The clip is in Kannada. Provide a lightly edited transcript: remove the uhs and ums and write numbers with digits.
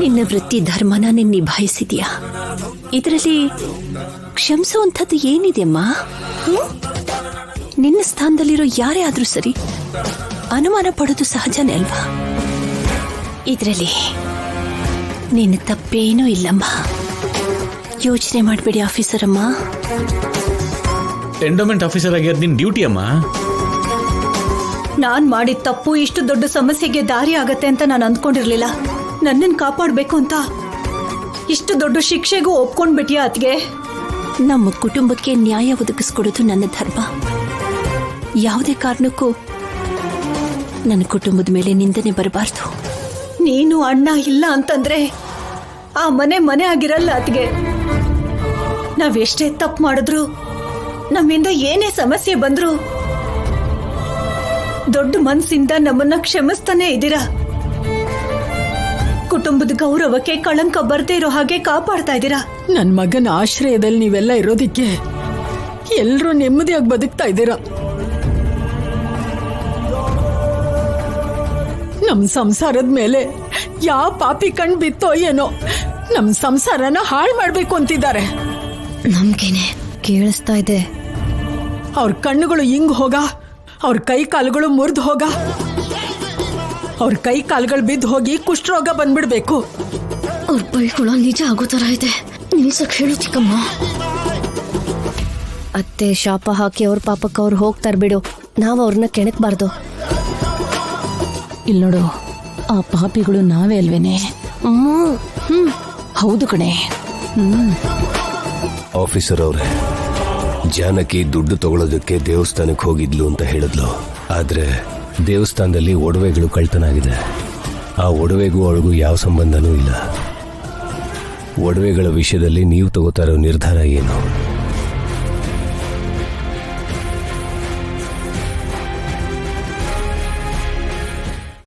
ನಿನ್ನ ವೃತ್ತಿ ಧರ್ಮನ ನೀನ್ ನಿಭಾಯಿಸಿದ್ಯಾ. ಇದರಲ್ಲಿ ಕ್ಷಮಿಸುವಂಥದ್ದು ಏನಿದೆಯಮ್ಮ? ನಿನ್ನ ಸ್ಥಾನದಲ್ಲಿರೋ ಯಾರೇ ಆದ್ರೂ ಸರಿ, ಅನುಮಾನ ಪಡೋದು ಸಹಜನೇ ಅಲ್ವಾ? ಇದರಲ್ಲಿ ನಿನ್ನ ತಪ್ಪೇನೂ ಇಲ್ಲಮ್ಮ. ಯೋಚನೆ ಮಾಡಬೇಡಿ ಆಫೀಸರ್ ಅಮ್ಮ. ಎಂಡೋಮೆಂಟ್ ಆಫೀಸರ್ ಆಗಿರೋದು ನಿನ್ ಡ್ಯೂಟಿ ಅಮ್ಮ. ನಾನ್ ಮಾಡಿದ ತಪ್ಪು ಇಷ್ಟು ದೊಡ್ಡ ಸಮಸ್ಯೆಗೆ ದಾರಿ ಆಗತ್ತೆ ಅಂತ ನಾನು ಅಂದ್ಕೊಂಡಿರ್ಲಿಲ್ಲ. ನನ್ನನ್ನು ಕಾಪಾಡಬೇಕು ಅಂತ ಇಷ್ಟು ದೊಡ್ಡ ಶಿಕ್ಷೆಗೂ ಒಪ್ಕೊಂಡ್ಬಿಟ್ಯಾ ಅತ್ಗೆ? ನಮ್ಮ ಕುಟುಂಬಕ್ಕೆ ನ್ಯಾಯ ಒದಗಿಸ್ಕೊಡೋದು ನನ್ನ ಧರ್ಮ. ಯಾವುದೇ ಕಾರಣಕ್ಕೂ ನನ್ನ ಕುಟುಂಬದ ಮೇಲೆ ನಿಂದನೆ ಬರಬಾರ್ದು. ನೀನು ಅಣ್ಣ ಇಲ್ಲ ಅಂತಂದ್ರೆ ಆ ಮನೆ ಆಗಿರಲ್ಲ ಅತ್ಗೆ. ನಾವೆಷ್ಟೇ ತಪ್ಪು ಮಾಡಿದ್ರು, ನಮ್ಮಿಂದ ಏನೇ ಸಮಸ್ಯೆ ಬಂದ್ರು ದೊಡ್ಡ ಮನಸ್ಸಿಂದ ನಮ್ಮನ್ನ ಕ್ಷಮಿಸ್ತಾನೆ ಇದ್ದೀರಾ. ಕುಟುಂಬದ ಗೌರವಕ್ಕೆ ಕಳಂಕ ಬರ್ದೇ ಇರೋ ಹಾಗೆ ಕಾಪಾಡ್ತಾ ಇದ್ದೀರಾ. ನನ್ ಮಗನ ಆಶ್ರಯದಲ್ಲಿ ನೀವೆಲ್ಲ ಇರೋದಿಕ್ಕೆ ಎಲ್ರೂ ನೆಮ್ಮದಿಯಾಗಿ ಬದುಕ್ತಾ ಇದ್ದೀರಾ. ನಮ್ ಸಂಸಾರದ ಮೇಲೆ ಯಾವ ಪಾಪಿ ಕಣ್ ಬಿತ್ತೋ ಏನೋ ನಮ್ ಸಂಸಾರನ ಹಾಳು ಮಾಡ್ಬೇಕು ಅಂತಿದ್ದಾರೆ. ನಮ್ಗೇನೆ ಕೇಳಿಸ್ತಾ ಇದೆ. ಅವ್ರ ಕಣ್ಣುಗಳು ಹಿಂಗ್ ಹೋಗ, ಅವ್ರ ಕೈ ಕಾಲುಗಳು ಮುರಿದು ಹೋಗ, ಅವ್ರ ಕೈ ಕಾಲುಗಳು ಬಿದ್ದು ಹೋಗಿ ಕುಷ್ಠರೋಗ ಬಂದ್ಬಿಡ್ಬೇಕು. ಅವ್ರ ಬೈಗಳು ನಿಜ ಆಗೋ ತರ ಇದೆ. ನಿಲ್ಸಕ್ ಹೇಳು ಚಿಕ್ಕಮ್ಮ. ಅತ್ತೆ ಶಾಪ ಹಾಕಿ ಅವ್ರ ಪಾಪಕ್ಕೆ ಅವ್ರು ಹೋಗ್ತಾರ ಬಿಡು. ನಾವು ಅವ್ರನ್ನ ಕೆಣಕ್ಬಾರ್ದು. ಇಲ್ಲಿ ನೋಡು, ಆ ಪಾಪಿಗಳು ನಾವೇ ಅಲ್ವೇನೆ? ಹೌದು ಕಣೆ. ಆಫೀಸರ್ ಅವ್ರೆ, ಜಾನಕಿ ದುಡ್ಡು ತಗೊಳ್ಳೋದಕ್ಕೆ ದೇವಸ್ಥಾನಕ್ಕೆ ಹೋಗಿದ್ಲು ಅಂತ ಹೇಳಿದ್ಲು. ಆದ್ರೆ ದೇವಸ್ಥಾನದಲ್ಲಿ ಒಡವೆಗಳು ಕಳ್ತನ ಆಗಿದೆ. ಆ ಒಡವೆಗೂ ಅವಳಿಗೂ ಯಾವ ಸಂಬಂಧನೂ ಇಲ್ಲ. ಒಡವೆಗಳ ವಿಷಯದಲ್ಲಿ ನೀವು ತಗೋತಾ ಇರೋ ನಿರ್ಧಾರ ಏನು?